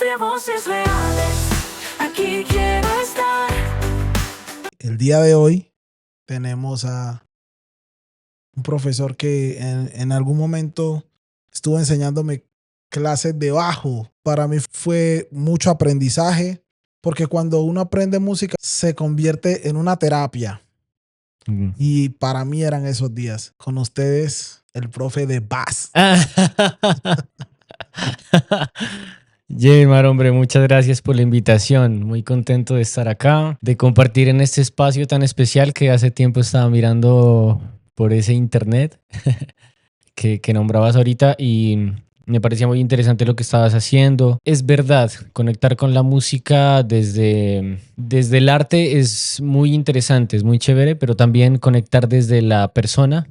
entre voces reales, aquí quiero estar. El día de hoy tenemos a un profesor que en algún momento estuvo enseñándome clases de bajo. Para mí fue mucho aprendizaje, porque cuando uno aprende música se convierte en una terapia. Y para mí eran esos días. Con ustedes, el profe de bass. Jaymar, hombre, muchas gracias por la invitación. Muy contento de estar acá, de compartir en este espacio tan especial que hace tiempo estaba mirando por ese internet que nombrabas ahorita y me parecía muy interesante lo que estabas haciendo. Es verdad, conectar con la música desde el arte es muy interesante, es muy chévere, pero también conectar desde la persona,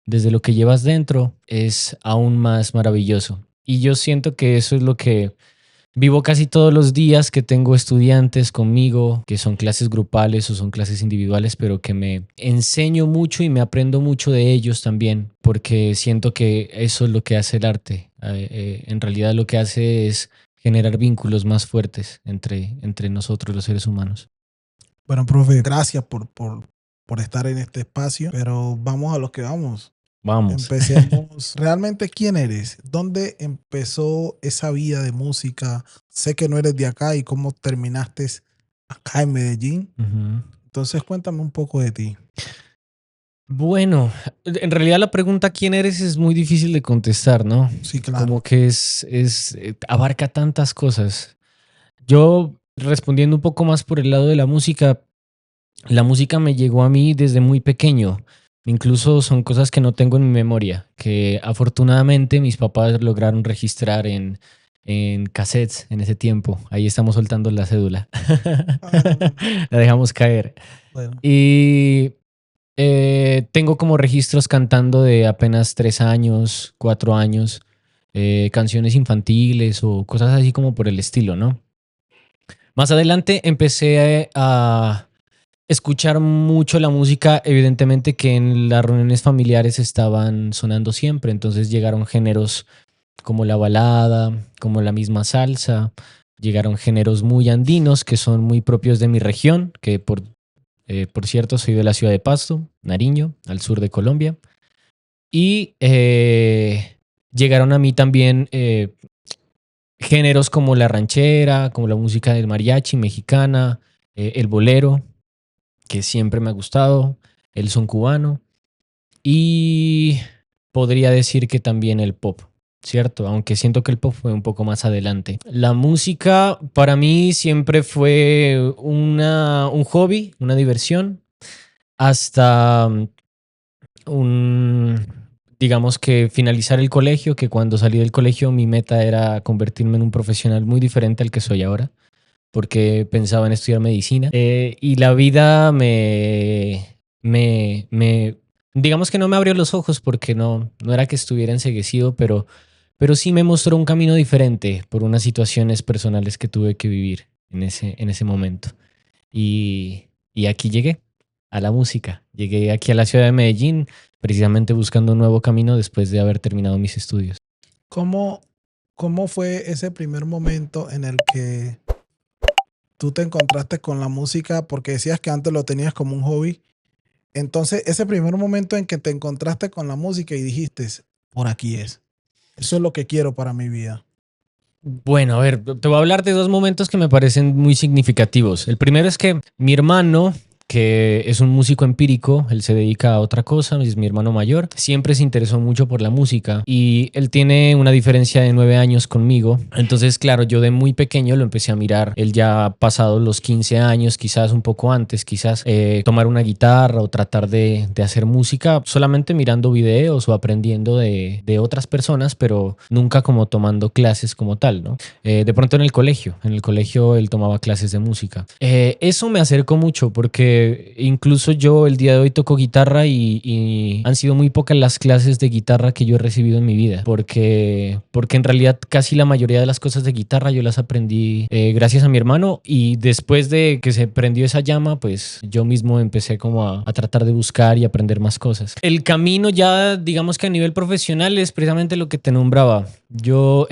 desde lo que llevas dentro, es aún más maravilloso. Y yo siento que eso es lo que vivo casi todos los días, que tengo estudiantes conmigo, que son clases grupales o son clases individuales, pero que me enseño mucho y me aprendo mucho de ellos también, porque siento que eso es lo que hace el arte. En realidad lo que hace es generar vínculos más fuertes entre nosotros los seres humanos. Bueno, profe, gracias por estar en este espacio, pero vamos a lo que vamos. Vamos. Empecemos. ¿Realmente quién eres? ¿Dónde empezó esa vida de música? Sé que no eres de acá y cómo terminaste acá en Medellín. Entonces cuéntame un poco de ti. Bueno, en realidad la pregunta ¿quién eres? Es muy difícil de contestar, ¿no? Sí, claro. Como que abarca tantas cosas. Yo, respondiendo un poco más por el lado de la música me llegó a mí desde muy pequeño. Incluso son cosas que no tengo en mi memoria, que afortunadamente mis papás lograron registrar en cassettes en ese tiempo. Ahí estamos soltando la cédula. La dejamos caer. Bueno. Y tengo como registros cantando de apenas 3 años, 4 años, canciones infantiles o cosas así como por el estilo, ¿no? Más adelante empecé a escuchar mucho la música, evidentemente que en las reuniones familiares estaban sonando siempre, entonces llegaron géneros como la balada, como la misma salsa, llegaron géneros muy andinos que son muy propios de mi región, que por cierto soy de la ciudad de Pasto, Nariño, al sur de Colombia, y llegaron a mí también géneros como la ranchera, como la música del mariachi mexicana, el bolero, que siempre me ha gustado, el son cubano y podría decir que también el pop, ¿cierto? Aunque siento que el pop fue un poco más adelante. La música para mí siempre fue un hobby, una diversión, hasta digamos que finalizar el colegio, que cuando salí del colegio mi meta era convertirme en un profesional muy diferente al que soy ahora, porque pensaba en estudiar medicina. Y la vida digamos que no me abrió los ojos porque no era que estuviera enceguecido, pero sí me mostró un camino diferente por unas situaciones personales que tuve que vivir en ese momento. Y aquí llegué a la música. Llegué aquí a la ciudad de Medellín precisamente buscando un nuevo camino después de haber terminado mis estudios. ¿Cómo fue ese primer momento en el que tú te encontraste con la música? Porque decías que antes lo tenías como un hobby. Entonces, ese primer momento en que te encontraste con la música y dijiste, por aquí es. Eso es lo que quiero para mi vida. Bueno, a ver, te voy a hablar de 2 momentos que me parecen muy significativos. El primero es que mi hermano, que es un músico empírico, él se dedica a otra cosa, es mi hermano mayor, siempre se interesó mucho por la música y él tiene una diferencia de 9 años conmigo. Entonces, claro, yo de muy pequeño lo empecé a mirar. Él ya pasado los 15 años, quizás un poco antes, quizás tomar una guitarra o tratar de hacer música solamente mirando videos o aprendiendo de otras personas, pero nunca como tomando clases como tal, ¿no? De pronto en el colegio él tomaba clases de música. Eso me acercó mucho porque incluso yo el día de hoy toco guitarra y han sido muy pocas las clases de guitarra que yo he recibido en mi vida, porque en realidad casi la mayoría de las cosas de guitarra yo las aprendí gracias a mi hermano, y después de que se prendió esa llama, pues yo mismo empecé como a tratar de buscar y aprender más cosas. El camino ya, digamos que a nivel profesional, es precisamente lo que te nombraba. Yo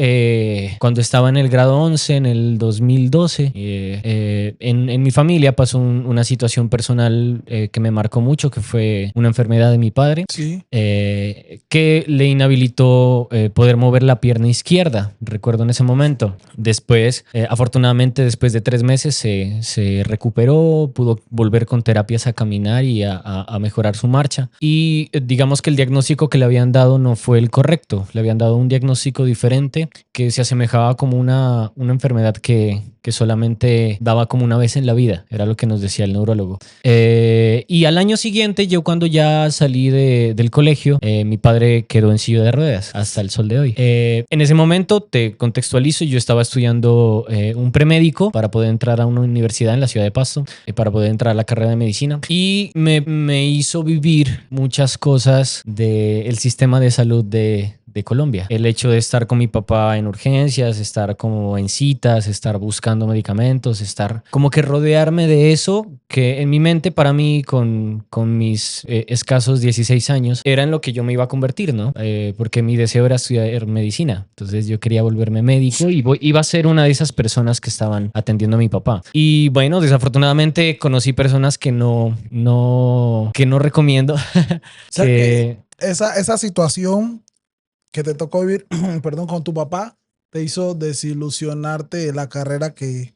cuando estaba en el grado 11, en el 2012, en mi familia pasó una situación personal que me marcó mucho, que fue una enfermedad de mi padre, Sí. que le inhabilitó poder mover la pierna izquierda, recuerdo en ese momento. Después, afortunadamente, después de 3 meses se recuperó, pudo volver con terapias a caminar y a mejorar su marcha. Y digamos que el diagnóstico que le habían dado no fue el correcto. Le habían dado un diagnóstico diferente que se asemejaba como una enfermedad que solamente daba como una vez en la vida, era lo que nos decía el neurólogo. Y al año siguiente, yo cuando ya salí del colegio, mi padre quedó en silla de ruedas hasta el sol de hoy. En ese momento, te contextualizo, yo estaba estudiando un premédico para poder entrar a una universidad en la ciudad de Pasto, para poder entrar a la carrera de medicina, y me hizo vivir muchas cosas del sistema de salud de Colombia. El hecho de estar con mi papá en urgencias, estar como en citas, estar buscando medicamentos, estar como que rodearme de eso que en mi mente para mí con mis escasos 16 años era en lo que yo me iba a convertir, ¿no? Porque mi deseo era estudiar medicina. Entonces yo quería volverme médico y iba a ser una de esas personas que estaban atendiendo a mi papá. Y bueno, desafortunadamente conocí personas que no recomiendo. O sea que esa situación que te tocó vivir, perdón, con tu papá, te hizo desilusionarte de la carrera que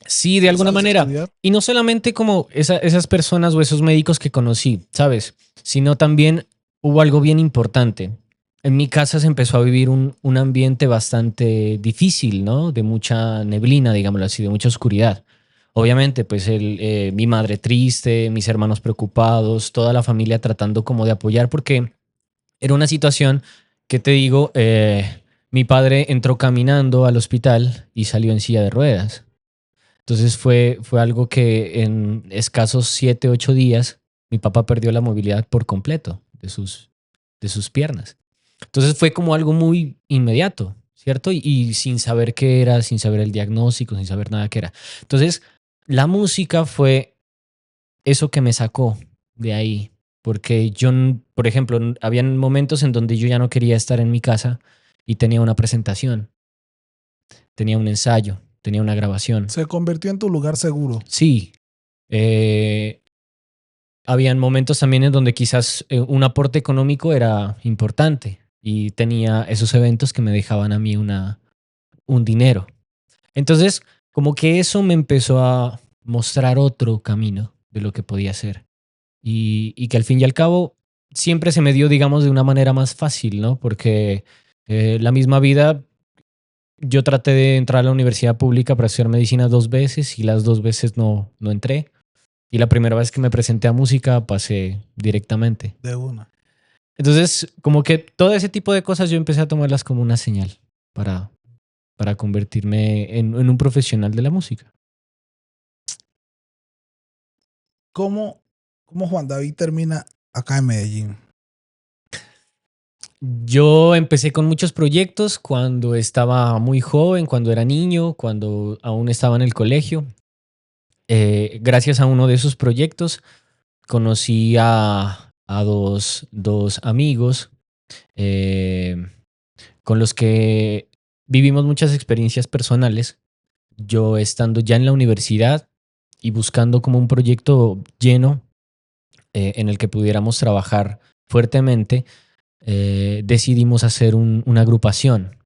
Sí, de alguna sabes manera. estudiar. Y no solamente como esas personas o esos médicos que conocí, ¿sabes? Sino también hubo algo bien importante. En mi casa se empezó a vivir un ambiente bastante difícil, ¿no? De mucha neblina, digámoslo así, de mucha oscuridad. Obviamente, pues mi madre triste, mis hermanos preocupados, toda la familia tratando como de apoyar, porque era una situación que te digo, mi padre entró caminando al hospital y salió en silla de ruedas. Entonces fue algo que en escasos 7, 8 días mi papá perdió la movilidad por completo de sus piernas. Entonces fue como algo muy inmediato, ¿cierto? Y sin saber qué era, sin saber el diagnóstico, sin saber nada qué era. Entonces la música fue eso que me sacó de ahí. Porque yo, por ejemplo, habían momentos en donde yo ya no quería estar en mi casa y tenía una presentación, tenía un ensayo, tenía una grabación. Se convirtió en tu lugar seguro. Sí, eh, habían momentos también en donde quizás un aporte económico era importante y tenía esos eventos que me dejaban a mí un dinero. Entonces, como que eso me empezó a mostrar otro camino de lo que podía hacer y que al fin y al cabo siempre se me dio, digamos, de una manera más fácil, ¿no? Porque la misma vida, yo traté de entrar a la universidad pública para estudiar medicina 2 veces y las 2 veces no entré. Y la primera vez que me presenté a música pasé directamente. De una. Entonces, como que todo ese tipo de cosas yo empecé a tomarlas como una señal para, para convertirme en un profesional de la música. ¿Cómo Juan David termina acá en Medellín? Yo empecé con muchos proyectos cuando estaba muy joven, cuando era niño, cuando aún estaba en el colegio. Gracias a uno de esos proyectos conocí a dos amigos eh, con los que vivimos muchas experiencias personales. Yo estando ya en la universidad y buscando como un proyecto lleno en el que pudiéramos trabajar fuertemente, decidimos hacer una agrupación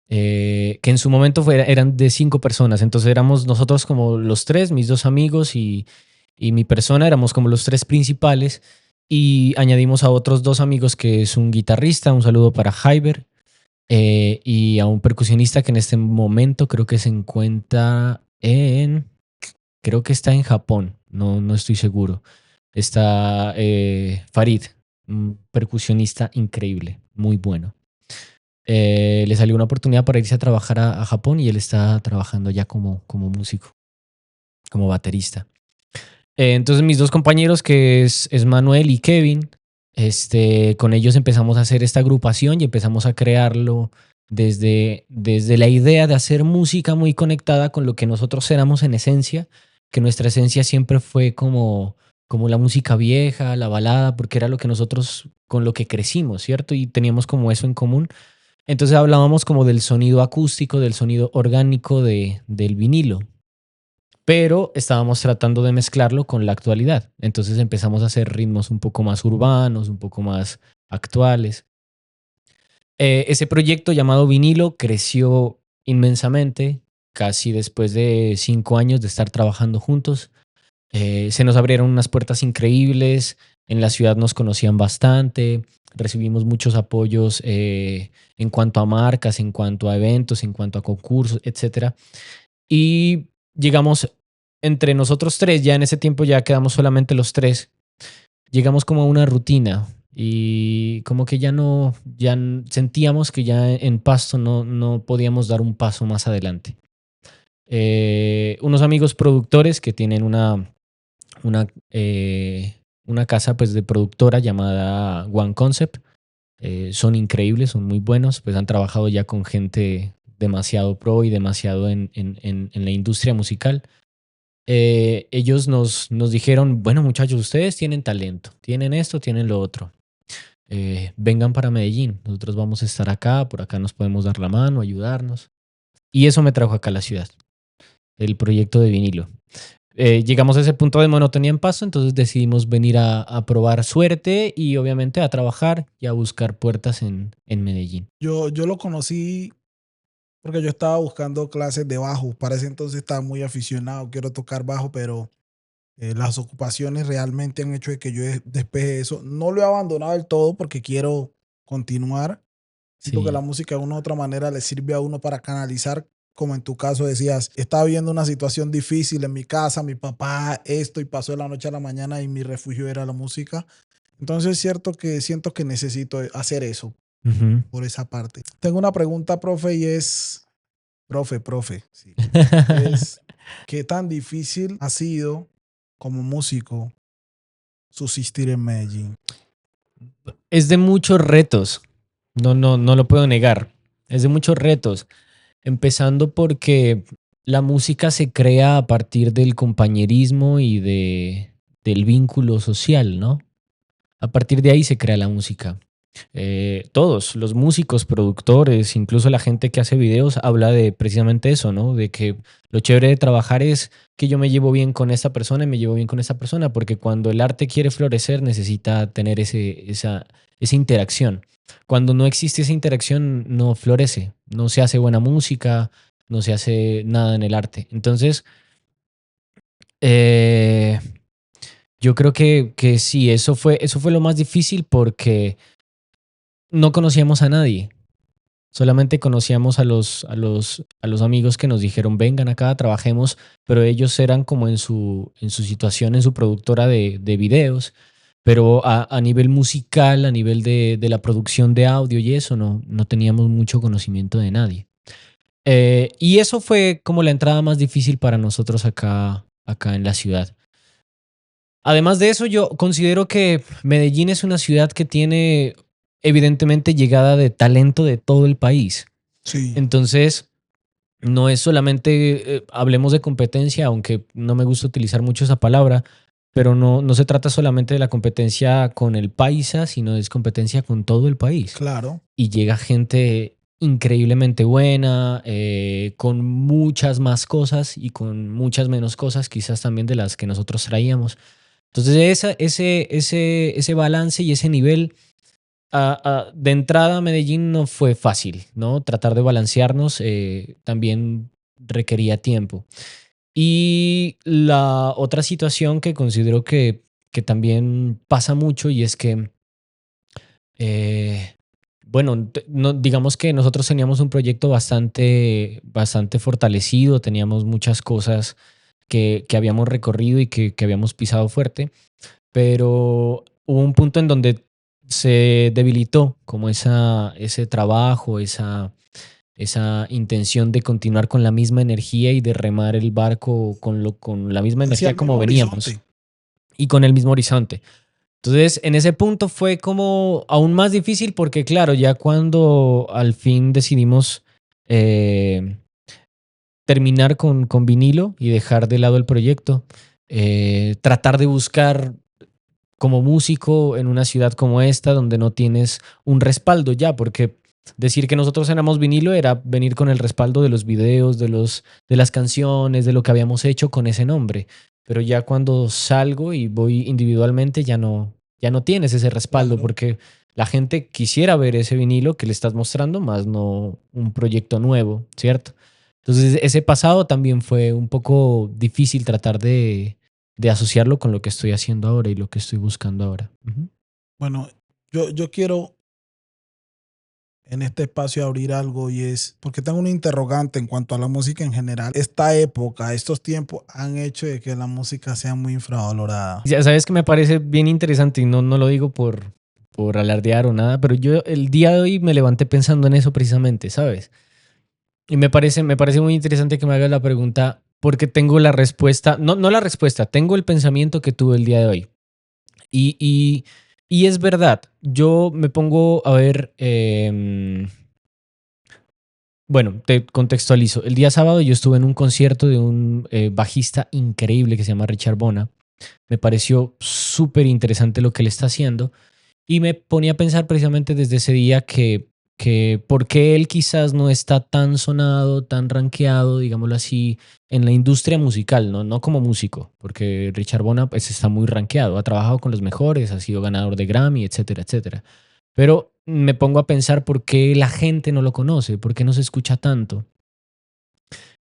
que en su momento eran de 5 personas. Entonces éramos nosotros como los tres, mis dos amigos y mi persona, éramos como los tres principales. Y añadimos a otros dos amigos que es un guitarrista, un saludo para Jaiber, y a un percusionista que en este momento creo que se encuentra creo que está en Japón, no estoy seguro. Está Farid, un percusionista increíble, muy bueno. Le salió una oportunidad para irse a trabajar a Japón y él está trabajando ya como músico, como baterista. Entonces mis dos compañeros, que es Manuel y Kevin, con ellos empezamos a hacer esta agrupación y empezamos a crearlo desde la idea de hacer música muy conectada con lo que nosotros éramos en esencia, que nuestra esencia siempre fue como la música vieja, la balada, porque era lo que nosotros con lo que crecimos, ¿cierto? Y teníamos como eso en común. Entonces hablábamos como del sonido acústico, del sonido orgánico del vinilo, pero estábamos tratando de mezclarlo con la actualidad. Entonces empezamos a hacer ritmos un poco más urbanos, un poco más actuales. Ese proyecto llamado Vinilo creció inmensamente, casi después de 5 años de estar trabajando juntos. Se nos abrieron unas puertas increíbles, en la ciudad nos conocían bastante, recibimos muchos apoyos en cuanto a marcas, en cuanto a eventos, en cuanto a concursos, etcétera. Y llegamos entre nosotros tres, ya en ese tiempo ya quedamos solamente los tres, llegamos como a una rutina y como que ya no, sentíamos que ya en Pasto no podíamos dar un paso más adelante. Unos amigos productores que tienen una, una casa pues de productora llamada One Concept. Son increíbles, son muy buenos, pues han trabajado ya con gente demasiado pro y demasiado en la industria musical. Ellos nos dijeron, bueno muchachos, ustedes tienen talento, tienen esto, tienen lo otro. Vengan para Medellín, nosotros vamos a estar acá, por acá nos podemos dar la mano, ayudarnos. Y eso me trajo acá a la ciudad, el proyecto de vinilo. Llegamos a ese punto de monotonía en Pasto, entonces decidimos venir a probar suerte y obviamente a trabajar y a buscar puertas en Medellín. Yo lo conocí porque yo estaba buscando clases de bajo. Para ese entonces estaba muy aficionado, quiero tocar bajo, pero las ocupaciones realmente han hecho de que yo despeje eso. No lo he abandonado del todo porque quiero continuar. Siento que la Sí. música de una u otra manera le sirve a uno para canalizar, como en tu caso decías, estaba viendo una situación difícil en mi casa, mi papá, esto, y pasó de la noche a la mañana y mi refugio era la música. Entonces es cierto que siento que necesito hacer eso Ujú. por esa parte. Tengo una pregunta, profe, y es, profe, sí, es, ¿qué tan difícil ha sido como músico subsistir en Medellín? Es de muchos retos, no lo puedo negar. Es de muchos retos, empezando porque la música se crea a partir del compañerismo y del vínculo social, ¿no? A partir de ahí se crea la música. Todos, los músicos, productores, incluso la gente que hace videos, habla de precisamente eso, ¿no? De que lo chévere de trabajar es que yo me llevo bien con esta persona y me llevo bien con esa persona, porque cuando el arte quiere florecer necesita tener esa interacción. Cuando no existe esa interacción, no florece, no se hace buena música, no se hace nada en el arte. Entonces, eh, yo creo que sí, eso fue lo más difícil porque no conocíamos a nadie. Solamente conocíamos a los amigos que nos dijeron, vengan acá, trabajemos, pero ellos eran como en su situación, en su productora de videos, pero a nivel musical, a nivel de la producción de audio y eso, no teníamos mucho conocimiento de nadie. Y eso fue como la entrada más difícil para nosotros acá en la ciudad. Además de eso, yo considero que Medellín es una ciudad que tiene evidentemente llegada de talento de todo el país. Sí, Entonces, no es solamente, hablemos de competencia, aunque no me gusta utilizar mucho esa palabra, pero no se trata solamente de la competencia con el paisa, sino es competencia con todo el país. claro. Y llega gente increíblemente buena, con muchas más cosas y con muchas menos cosas, quizás también de las que nosotros traíamos. Entonces, ese balance y ese nivel de entrada, Medellín no fue fácil, ¿no? Tratar de balancearnos también requería tiempo. Y la otra situación que considero que también pasa mucho y es que, eh, bueno, digamos que nosotros teníamos un proyecto bastante fortalecido, teníamos muchas cosas que habíamos recorrido y que habíamos pisado fuerte, pero hubo un punto en donde se debilitó como ese trabajo, esa intención de continuar con la misma energía y de remar el barco con la misma Hacia energía el como mismo veníamos horizonte. y con el mismo horizonte. Entonces, en ese punto fue como aún más difícil porque, claro, ya cuando al fin decidimos eh, terminar con vinilo y dejar de lado el proyecto, tratar de buscar como músico en una ciudad como esta, donde no tienes un respaldo ya, porque Decir que nosotros éramos vinilo era venir con el respaldo de los videos, de las canciones, de lo que habíamos hecho con ese nombre. Pero ya cuando salgo y voy individualmente ya no tienes ese respaldo Claro. porque la gente quisiera ver ese vinilo que le estás mostrando, más no un proyecto nuevo, ¿cierto? Entonces ese pasado también fue un poco difícil tratar de asociarlo con lo que estoy haciendo ahora y lo que estoy buscando ahora. Ujú. Bueno, yo quiero en este espacio abrir algo y es, porque tengo un interrogante en cuanto a la música en general. Esta época, estos tiempos han hecho de que la música sea muy infravalorada. Ya sabes que me parece bien interesante y no lo digo por alardear o nada, pero yo el día de hoy me levanté pensando en eso precisamente, ¿sabes? Y me parece muy interesante que me hagas la pregunta porque tengo la respuesta, no la respuesta, tengo el pensamiento que tuve el día de hoy. Y, y, y es verdad, yo me pongo a ver, bueno, te contextualizo. El día sábado yo estuve en un concierto de un bajista increíble que se llama Richard Bona. Me pareció súper interesante lo que él está haciendo y me ponía a pensar precisamente desde ese día que por qué él quizás no está tan sonado, tan rankeado, digámoslo así, en la industria musical, ¿no? No como músico, porque Richard Bona pues, está muy rankeado, ha trabajado con los mejores, ha sido ganador de Grammy, etcétera, etcétera. Pero me pongo a pensar por qué la gente no lo conoce, por qué no se escucha tanto.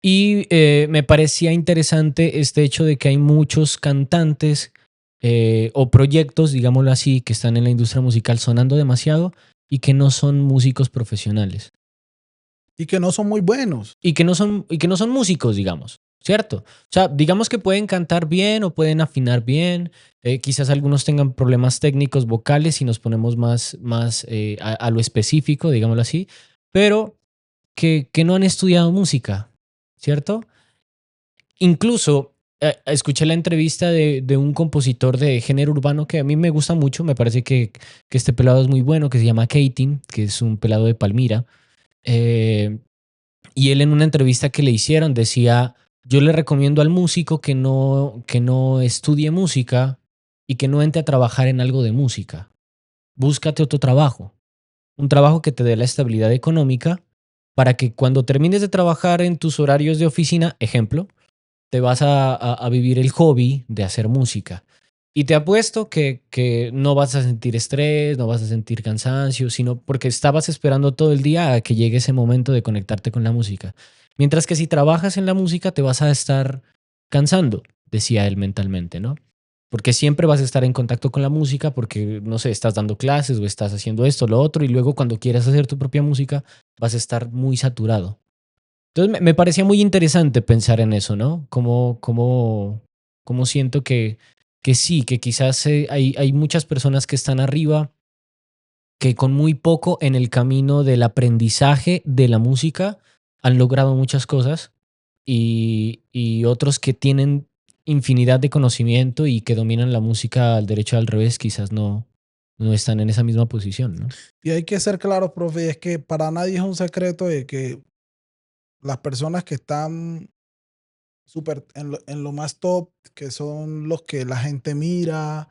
Y me parecía interesante este hecho de que hay muchos cantantes o proyectos, digámoslo así, que están en la industria musical sonando demasiado y que no son músicos profesionales. Y que no son muy buenos. Y que no son músicos, digamos, ¿cierto? O sea, digamos que pueden cantar bien o pueden afinar bien, quizás algunos tengan problemas técnicos vocales si nos ponemos más a lo específico, digámoslo así, pero que no han estudiado música, ¿cierto? Incluso escuché la entrevista de un compositor de género urbano que a mí me gusta mucho, me parece que este pelado es muy bueno, que se llama Katin, que es un pelado de Palmira. Eh, y él en una entrevista que le hicieron decía, yo le recomiendo al músico que no estudie música y que no entre a trabajar en algo de música. Búscate otro trabajo, un trabajo que te dé la estabilidad económica para que cuando termines de trabajar en tus horarios de oficina, ejemplo, te vas a vivir el hobby de hacer música. Y te apuesto que no vas a sentir estrés, no vas a sentir cansancio, sino porque estabas esperando todo el día a que llegue ese momento de conectarte con la música. Mientras que si trabajas en la música te vas a estar cansando, decía él mentalmente, ¿no? Porque siempre vas a estar en contacto con la música porque, no sé, estás dando clases o estás haciendo esto, lo otro, y luego cuando quieras hacer tu propia música vas a estar muy saturado. Entonces me parecía muy interesante pensar en eso, ¿no? Como siento que sí, que quizás hay muchas personas que están arriba, que con muy poco en el camino del aprendizaje de la música han logrado muchas cosas y otros que tienen infinidad de conocimiento y que dominan la música al derecho y al revés, quizás no están en esa misma posición, ¿no? Y hay que ser claros, profe, es que para nadie es un secreto de que las personas que están súper en lo más top, que son los que la gente mira,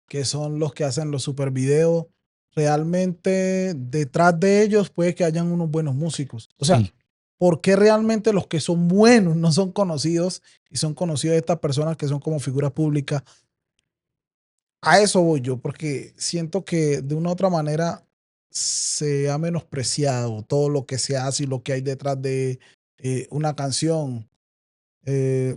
que son los que hacen los super videos, realmente detrás de ellos puede que hayan unos buenos músicos. O sea, Sí, ¿por qué realmente los que son buenos no son conocidos y son conocidos estas personas que son como figuras públicas? A eso voy yo, porque siento que de una u otra manera se ha menospreciado todo lo que se hace y lo que hay detrás de una canción. Eh,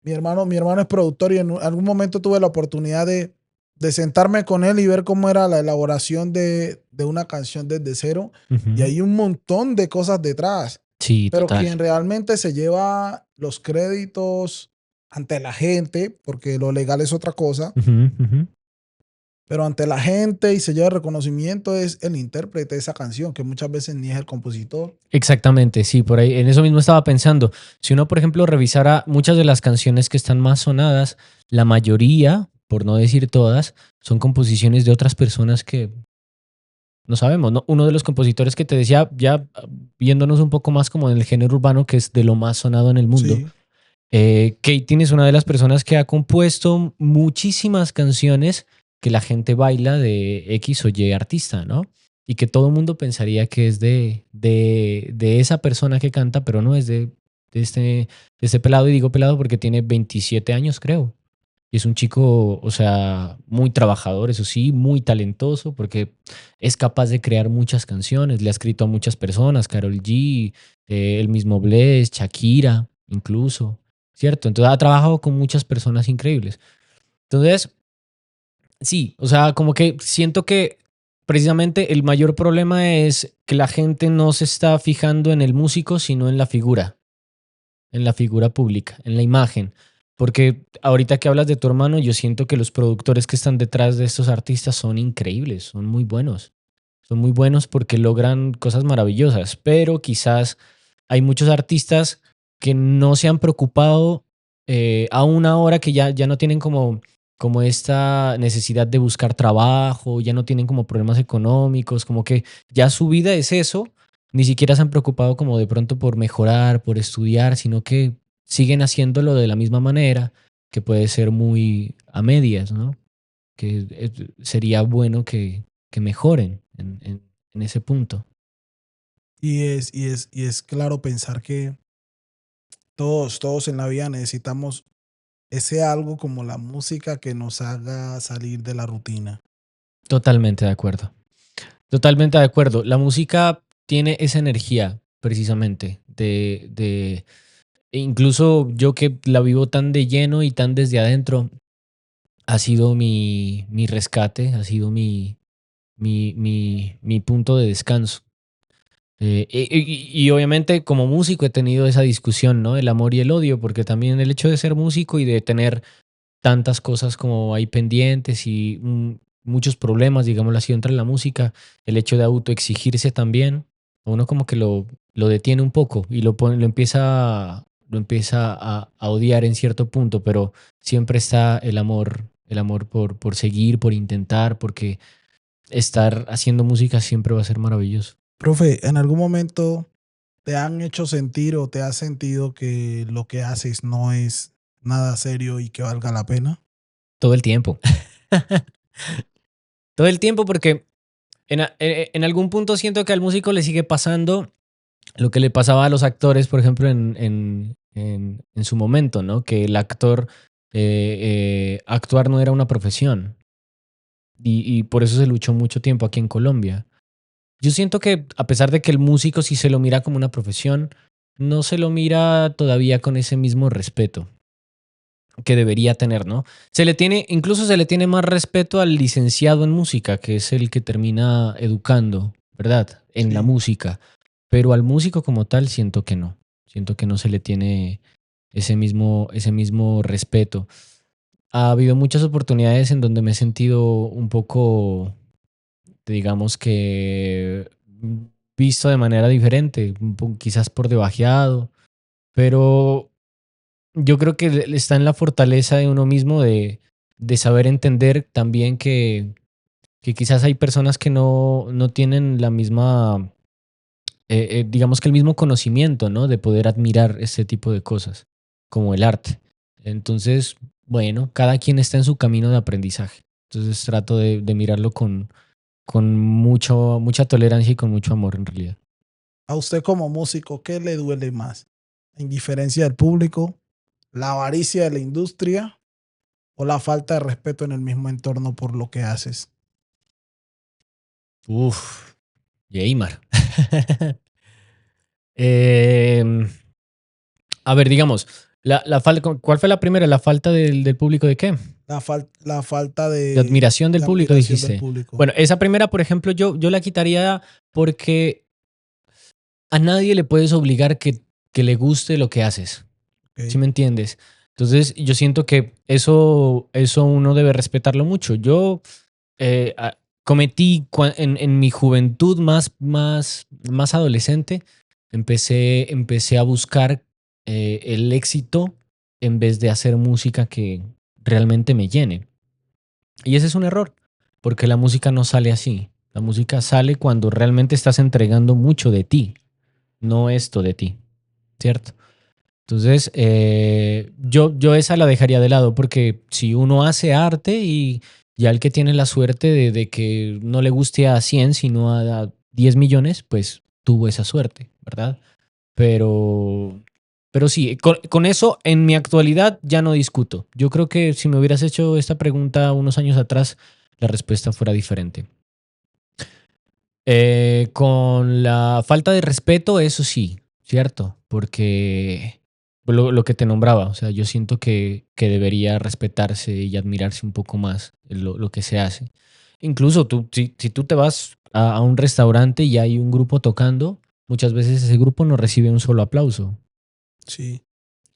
mi hermano es productor y en algún momento tuve la oportunidad de sentarme con él y ver cómo era la elaboración de una canción desde cero. Y ujú. hay un montón de cosas detrás. Sí, Pero total. quien realmente se lleva los créditos ante la gente, porque lo legal es otra cosa, Ujú, ujú. pero ante la gente y se lleva el reconocimiento es el intérprete de esa canción, que muchas veces ni es el compositor. Exactamente, sí, por ahí, en eso mismo estaba pensando. Si uno, por ejemplo, revisara muchas de las canciones que están más sonadas, la mayoría, por no decir todas, son composiciones de otras personas que no sabemos, ¿no? Uno de los compositores que te decía, ya viéndonos un poco más como en el género urbano, que es de lo más sonado en el mundo, Sí, Katin es una de las personas que ha compuesto muchísimas canciones que la gente baila de X o Y artista, ¿no? y que todo el mundo pensaría que es de esa persona que canta, pero no es de este pelado. Y digo pelado porque tiene 27 años, creo. Y es un chico, o sea, muy trabajador, eso sí, muy talentoso, porque es capaz de crear muchas canciones. Le ha escrito a muchas personas, Karol G, el mismo Bless, Shakira, incluso, ¿cierto? Entonces ha trabajado con muchas personas increíbles. Entonces, sí, o sea, como que siento que precisamente el mayor problema es que la gente no se está fijando en el músico, sino en la figura pública, en la imagen. Porque ahorita que hablas de tu hermano, yo siento que los productores que están detrás de estos artistas son increíbles, son muy buenos. Son muy buenos porque logran cosas maravillosas, pero quizás hay muchos artistas que no se han preocupado a una hora que ya no tienen como esta necesidad de buscar trabajo, ya no tienen como problemas económicos, como que ya su vida es eso, ni siquiera se han preocupado como de pronto por mejorar, por estudiar, sino que siguen haciéndolo de la misma manera, que puede ser muy a medias, ¿no? Que sería bueno que mejoren en ese punto. Y es claro pensar que todos en la vida necesitamos ese algo como la música que nos haga salir de la rutina. Totalmente de acuerdo. Totalmente de acuerdo. La música tiene esa energía, precisamente, e incluso yo que la vivo tan de lleno y tan desde adentro, ha sido mi rescate, ha sido mi punto de descanso. Y obviamente como músico he tenido esa discusión, ¿no? El amor y el odio, porque también el hecho de ser músico y de tener tantas cosas como hay pendientes y muchos problemas, digámoslo así, entre la música, el hecho de autoexigirse también, a uno como que lo detiene un poco y lo empieza a odiar en cierto punto, pero siempre está el amor por seguir, por intentar, porque estar haciendo música siempre va a ser maravilloso. Profe, ¿en algún momento te han hecho sentir o te has sentido que lo que haces no es nada serio y que valga la pena? Todo el tiempo. Todo el tiempo porque en algún punto siento que al músico le sigue pasando lo que le pasaba a los actores, por ejemplo, en su momento, ¿no? Que el actor, actuar no era una profesión y por eso se luchó mucho tiempo aquí en Colombia. Yo siento que a pesar de que el músico sí se lo mira como una profesión, no se lo mira todavía con ese mismo respeto que debería tener, ¿no? Incluso se le tiene más respeto al licenciado en música, que es el que termina educando, ¿verdad? En la Sí. música. Pero al músico como tal siento que no. Siento que no se le tiene ese mismo respeto. Ha habido muchas oportunidades en donde me he sentido un poco, digamos que, visto de manera diferente, quizás por debajeado, pero yo creo que está en la fortaleza de uno mismo de saber entender también que quizás hay personas que no tienen la misma, digamos que el mismo conocimiento, ¿no? De poder admirar este tipo de cosas, como el arte. Entonces, bueno, cada quien está en su camino de aprendizaje. Entonces trato de mirarlo con mucha tolerancia y con mucho amor en realidad. A usted como músico, ¿qué le duele más? ¿La indiferencia del público, la avaricia de la industria o la falta de respeto en el mismo entorno por lo que haces? Uf, Yeimar. Em, a ver, digamos, ¿cuál fue la primera? ¿La falta del público de qué? La falta De admiración del de público, admiración del dijiste. público. Bueno, esa primera, por ejemplo, yo la quitaría porque a nadie le puedes obligar que le guste lo que haces. ¿Sí Ok. me entiendes? Entonces, yo siento que eso uno debe respetarlo mucho. Yo eh, a- cometí en mi juventud más adolescente, empecé a buscar el éxito en vez de hacer música que realmente me llene. Y ese es un error, porque la música no sale así. La música sale cuando realmente estás entregando mucho de ti, no esto de ti, ¿cierto? Entonces, yo esa la dejaría de lado porque si uno hace arte Ya el que tiene la suerte de que no le guste a 100 sino a 10 millones, pues tuvo esa suerte, ¿verdad? Pero, pero sí, con eso en mi actualidad ya no discuto. Yo creo que si me hubieras hecho esta pregunta unos años atrás, la respuesta fuera diferente. Con la falta de respeto, eso sí, cierto, porque lo que te nombraba, o sea, yo siento que debería respetarse y admirarse un poco más lo que se hace. Incluso tú, si tú te vas a un restaurante y hay un grupo tocando, muchas veces ese grupo no recibe un solo aplauso. Sí.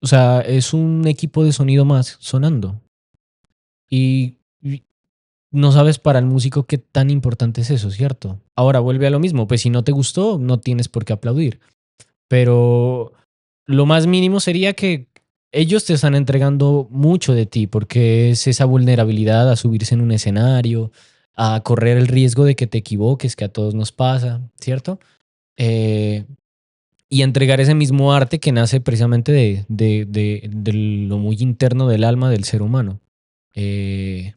O sea, es un equipo de sonido más sonando. Y no sabes para el músico qué tan importante es eso, ¿cierto? Ahora vuelve a lo mismo, pues si no te gustó, no tienes por qué aplaudir. Pero lo más mínimo sería que ellos te están entregando mucho de ti, porque es esa vulnerabilidad a subirse en un escenario, a correr el riesgo de que te equivoques, que a todos nos pasa, ¿cierto? Eh, y entregar ese mismo arte que nace precisamente de lo muy interno del alma del ser humano. Eh,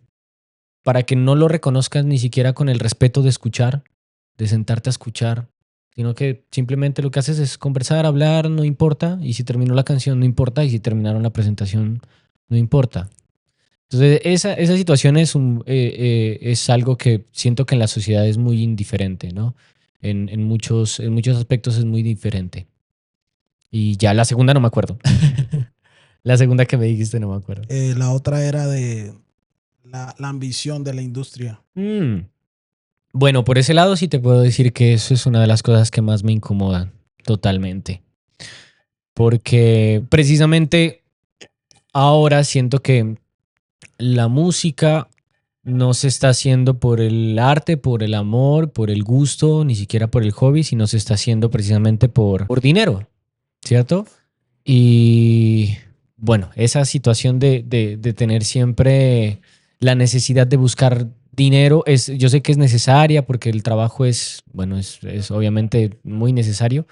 para que no lo reconozcas ni siquiera con el respeto de escuchar, de sentarte a escuchar, sino que simplemente lo que haces es conversar, hablar, no importa, y si terminó la canción no importa, y si terminaron la presentación no importa. Entonces, esa situación es algo que siento que en la sociedad es muy indiferente, ¿no? En muchos aspectos es muy diferente. Y ya la segunda no me acuerdo. La segunda que me dijiste no me acuerdo. La otra era de la ambición de la industria. Mm. Bueno, por ese lado sí te puedo decir que eso es una de las cosas que más me incomodan totalmente. Porque precisamente ahora siento que la música no se está haciendo por el arte, por el amor, por el gusto, ni siquiera por el hobby, sino se está haciendo precisamente por dinero, ¿cierto? Y bueno, esa situación de tener siempre la necesidad de buscar dinero, yo sé que es necesaria porque el trabajo es, bueno, es obviamente muy necesario,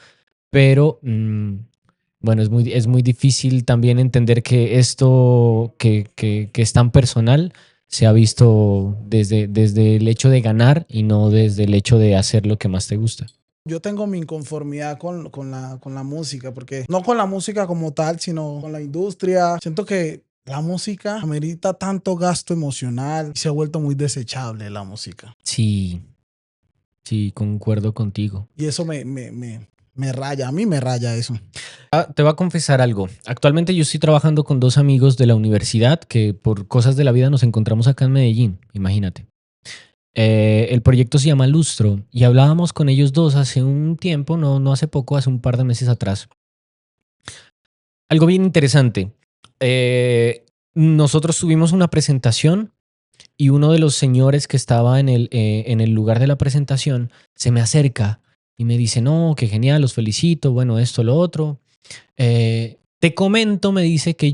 pero bueno, es muy difícil también entender que esto que es tan personal se ha visto desde el hecho de ganar y no desde el hecho de hacer lo que más te gusta. Yo tengo mi inconformidad con la música, porque no con la música como tal, sino con la industria. Siento que la música amerita tanto gasto emocional y se ha vuelto muy desechable la música. Sí, sí, concuerdo contigo. Y eso me raya, a mí me raya eso. Te voy a confesar algo. Actualmente yo estoy trabajando con dos amigos de la universidad que por cosas de la vida nos encontramos acá en Medellín, imagínate. El proyecto se llama Lustro y hablábamos con ellos dos hace un tiempo, no hace poco, hace un par de meses atrás. Algo bien interesante. Nosotros tuvimos una presentación y uno de los señores que estaba en el lugar de la presentación se me acerca y me dice, no, qué genial, los felicito, bueno, esto, lo otro. Te comento, me dice que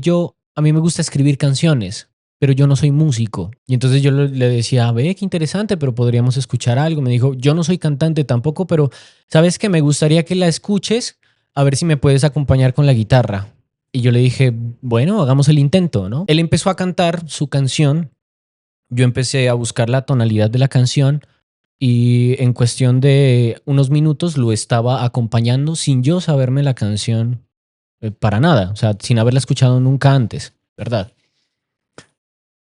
a mí me gusta escribir canciones, pero yo no soy músico. Y entonces yo le decía, ve, qué interesante, pero podríamos escuchar algo. Me dijo, yo no soy cantante tampoco, pero sabes que me gustaría que la escuches, a ver si me puedes acompañar con la guitarra. Y yo le dije, bueno, hagamos el intento, ¿no? Él empezó a cantar su canción, yo empecé a buscar la tonalidad de la canción y en cuestión de unos minutos lo estaba acompañando sin yo saberme la canción para nada, o sea, sin haberla escuchado nunca antes, ¿verdad?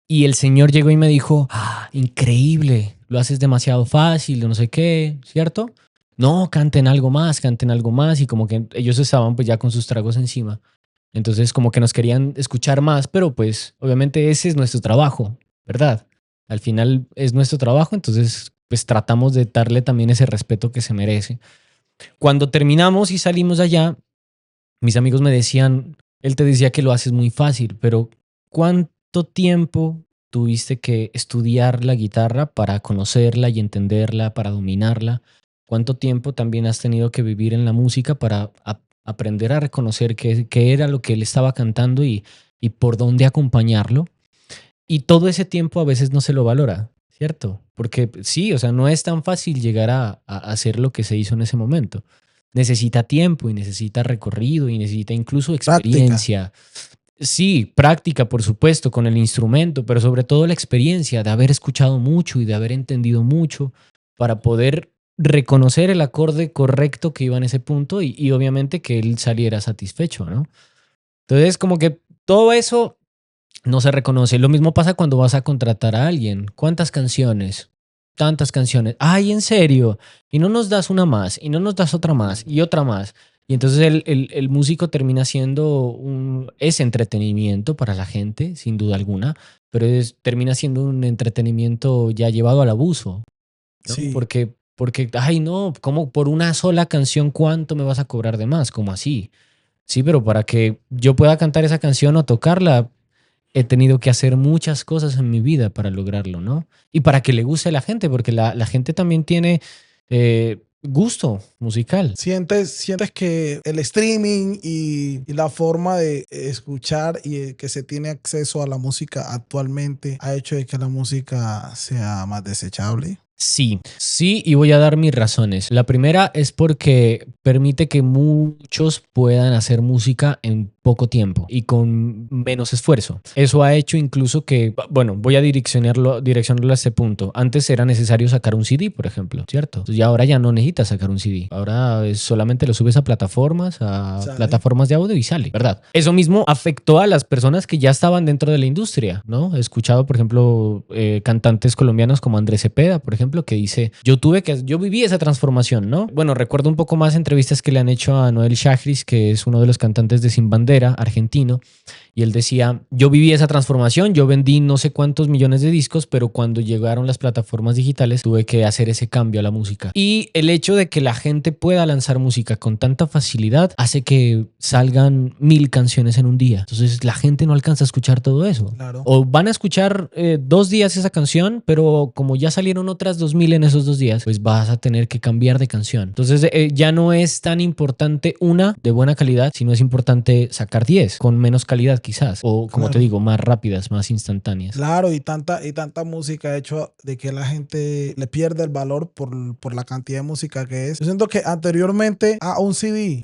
Y el señor llegó y me dijo, increíble, lo haces demasiado fácil, no sé qué, ¿cierto? No, canten algo más, y como que ellos estaban pues ya con sus tragos encima. Entonces como que nos querían escuchar más, pero pues obviamente ese es nuestro trabajo, ¿verdad? Al final es nuestro trabajo, entonces pues tratamos de darle también ese respeto que se merece. Cuando terminamos y salimos de allá, mis amigos me decían, él te decía que lo haces muy fácil, pero ¿cuánto tiempo tuviste que estudiar la guitarra para conocerla y entenderla, para dominarla? ¿Cuánto tiempo también has tenido que vivir en la música para aprender a reconocer qué era lo que él estaba cantando y por dónde acompañarlo? Y todo ese tiempo a veces no se lo valora, ¿cierto? Porque sí, o sea, no es tan fácil llegar a hacer lo que se hizo en ese momento. Necesita tiempo y necesita recorrido y necesita incluso Práctica. experiencia. Sí, práctica, por supuesto, con el instrumento, pero sobre todo la experiencia de haber escuchado mucho y de haber entendido mucho para poder reconocer el acorde correcto que iba en ese punto y obviamente que él saliera satisfecho, ¿no? Entonces, como que todo eso no se reconoce. Lo mismo pasa cuando vas a contratar a alguien. ¿Cuántas canciones? Tantas canciones. Ay, en serio. Y no nos das una más, y no nos das otra más, y otra más. Y entonces el músico termina siendo es entretenimiento para la gente, sin duda alguna, pero termina siendo un entretenimiento ya llevado al abuso, ¿no? Sí. Porque, ay, no, ¿cómo por una sola canción cuánto me vas a cobrar de más? ¿Cómo así? Sí, pero para que yo pueda cantar esa canción o tocarla, he tenido que hacer muchas cosas en mi vida para lograrlo, ¿no? Y para que le guste a la gente, porque la gente también tiene gusto musical. ¿Sientes que el streaming y la forma de escuchar y que se tiene acceso a la música actualmente ha hecho de que la música sea más desechable? Sí, sí, y voy a dar mis razones. La primera es porque permite que muchos puedan hacer música en poco tiempo y con menos esfuerzo. Eso ha hecho incluso que, bueno, voy a direccionarlo a este punto. Antes era necesario sacar un CD, por ejemplo, ¿cierto? Entonces ya ahora ya no necesitas sacar un CD. Ahora solamente lo subes a Sale. plataformas de audio y sale, ¿verdad? Eso mismo afectó a las personas que ya estaban dentro de la industria, ¿no? He escuchado, por ejemplo, cantantes colombianos como Andrés Cepeda, por ejemplo, que dice, yo viví esa transformación, ¿no? Bueno, recuerdo un poco más entrevistas que le han hecho a Noel Chagris, que es uno de los cantantes de Sin Bandera, argentino, y él decía, yo viví esa transformación, yo vendí no sé cuántos millones de discos, pero cuando llegaron las plataformas digitales tuve que hacer ese cambio a la música. Y el hecho de que la gente pueda lanzar música con tanta facilidad hace que salgan 1000 canciones en un día. Entonces la gente no alcanza a escuchar todo eso. Claro. O van a escuchar 2 días esa canción, pero como ya salieron otras 2000 en esos 2 días, pues vas a tener que cambiar de canción. Entonces ya no es tan importante una de buena calidad, sino es importante sacar 10 con menos calidad quizás, o como te Claro. digo, más rápidas, más instantáneas. Claro, y tanta música ha hecho de que la gente le pierda el valor por la cantidad de música que es. Yo siento que anteriormente a un CD,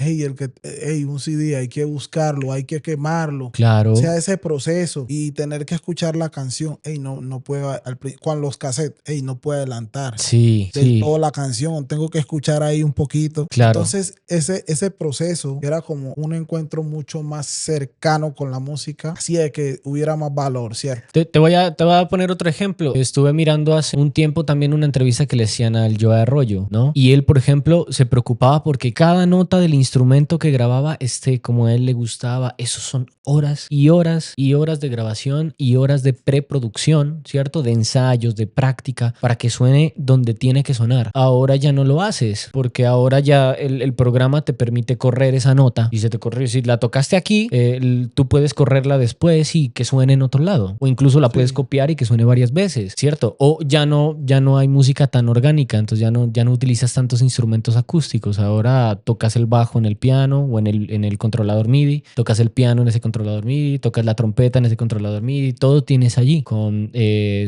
un CD hay que buscarlo, hay que quemarlo. Claro. O sea, ese proceso y tener que escuchar la canción, no puedo, con los cassettes, no puedo adelantar Sí, del sí, todo la canción, tengo que escuchar ahí un poquito. claro. Entonces, ese proceso era como un encuentro mucho más cercano con la música, hacía que hubiera más valor, ¿cierto? Te voy a poner otro ejemplo. Estuve mirando hace un tiempo también una entrevista que le hacían al Joe Arroyo, ¿no? Y él, por ejemplo, se preocupaba porque cada nota del instrumento que grababa esté como a él le gustaba. Esos son horas y horas y horas de grabación y horas de preproducción, ¿cierto? De ensayos, de práctica, para que suene donde tiene que sonar. Ahora ya no lo haces, porque ahora ya el programa te permite correr esa nota y se te corre. Si la tocaste aquí, tú puedes correrla después y que suene en otro lado. O incluso la puedes copiar y que suene varias veces, ¿cierto? O ya no hay música tan orgánica, entonces ya no utilizas tantos instrumentos acústicos. Ahora tocas el bajo en el piano o en el controlador MIDI, tocas el piano en ese controlador MIDI, tocas la trompeta en ese controlador MIDI, todo tienes allí con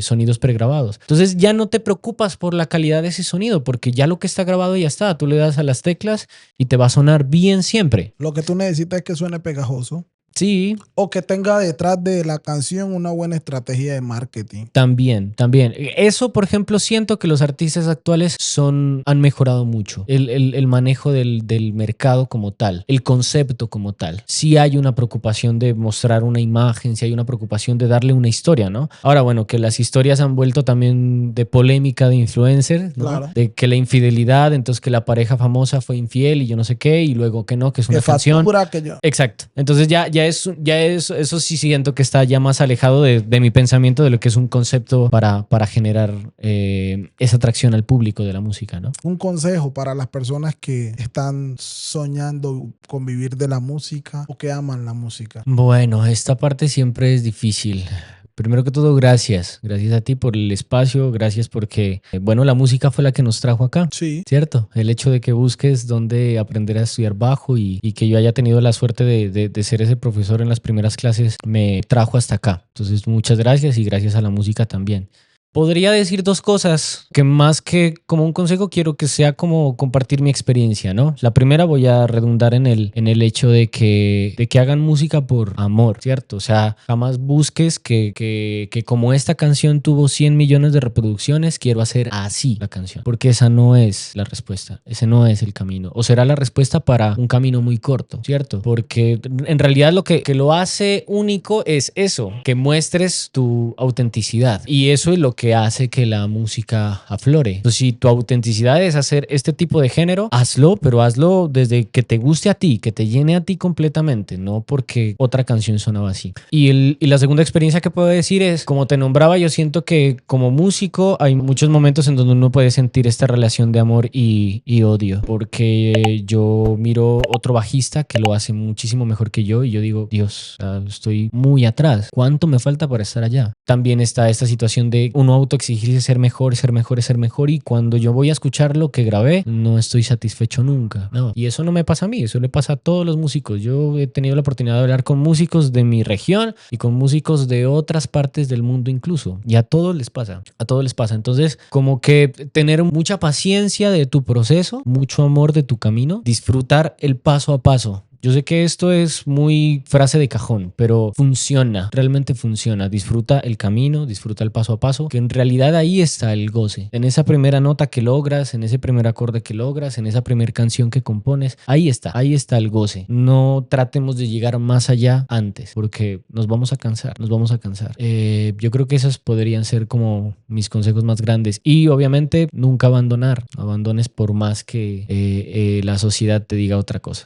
sonidos pregrabados. Entonces ya no te preocupas por la calidad de ese sonido porque ya lo que está grabado ya está. Tú le das a las teclas y te va a sonar bien siempre. Lo que tú necesitas es que suene pegajoso Sí, o que tenga detrás de la canción una buena estrategia de marketing. también. Eso, por ejemplo, siento que los artistas actuales han mejorado mucho. El manejo del mercado como tal, el concepto como tal. Sí hay una preocupación de mostrar una imagen, sí hay una preocupación de darle una historia, ¿no? Ahora, bueno, que las historias han vuelto también de polémica de influencers, ¿no? Claro. De que la infidelidad, entonces que la pareja famosa fue infiel y yo no sé qué, y luego que no, que es una Que canción. factura que yo. Exacto. Entonces eso sí siento que está ya más alejado de mi pensamiento de lo que es un concepto para generar esa atracción al público de la música, ¿no? Un consejo para las personas que están soñando con vivir de la música o que aman la música. Bueno, esta parte siempre es difícil. Primero que todo, gracias. Gracias a ti por el espacio. Gracias porque, bueno, la música fue la que nos trajo acá. Sí. ¿Cierto? El hecho de que busques dónde aprender a estudiar bajo y que yo haya tenido la suerte de ser ese profesor en las primeras clases me trajo hasta acá. Entonces, muchas gracias y gracias a la música también. Podría decir dos cosas que más que como un consejo quiero que sea como compartir mi experiencia, ¿no? La primera voy a redundar en el hecho de que hagan música por amor, ¿cierto? O sea, jamás busques que como esta canción tuvo 100 millones de reproducciones, quiero hacer así la canción, porque esa no es la respuesta, ese no es el camino, o será la respuesta para un camino muy corto, ¿cierto? Porque en realidad lo que lo hace único es eso, que muestres tu autenticidad, y eso es lo que hace que la música aflore. Entonces, si tu autenticidad es hacer este tipo de género, hazlo, pero hazlo desde que te guste a ti, que te llene a ti completamente, no porque otra canción sonaba así. Y la segunda experiencia que puedo decir es, como te nombraba, yo siento que como músico hay muchos momentos en donde uno puede sentir esta relación de amor y odio, porque yo miro otro bajista que lo hace muchísimo mejor que yo y yo digo, Dios, o sea, estoy muy atrás, ¿cuánto me falta para estar allá? También está esta situación de uno autoexigirse ser mejor, ser mejor, ser mejor, y cuando yo voy a escuchar lo que grabé, no estoy satisfecho nunca, no. Y eso no me pasa a mí, eso le pasa a todos los músicos. Yo he tenido la oportunidad de hablar con músicos de mi región y con músicos de otras partes del mundo incluso, y a todos les pasa, a todos les pasa. Entonces, como que tener mucha paciencia de tu proceso, mucho amor de tu camino, disfrutar el paso a paso. Yo sé que esto es muy frase de cajón, pero funciona, realmente funciona. Disfruta el camino, disfruta el paso a paso, que en realidad ahí está el goce. En esa primera nota que logras, en ese primer acorde que logras, en esa primera canción que compones, ahí está el goce. No tratemos de llegar más allá antes, porque nos vamos a cansar, nos vamos a cansar. Yo creo que esos podrían ser como mis consejos más grandes. Y obviamente nunca abandonar, no abandones por más que la sociedad te diga otra cosa.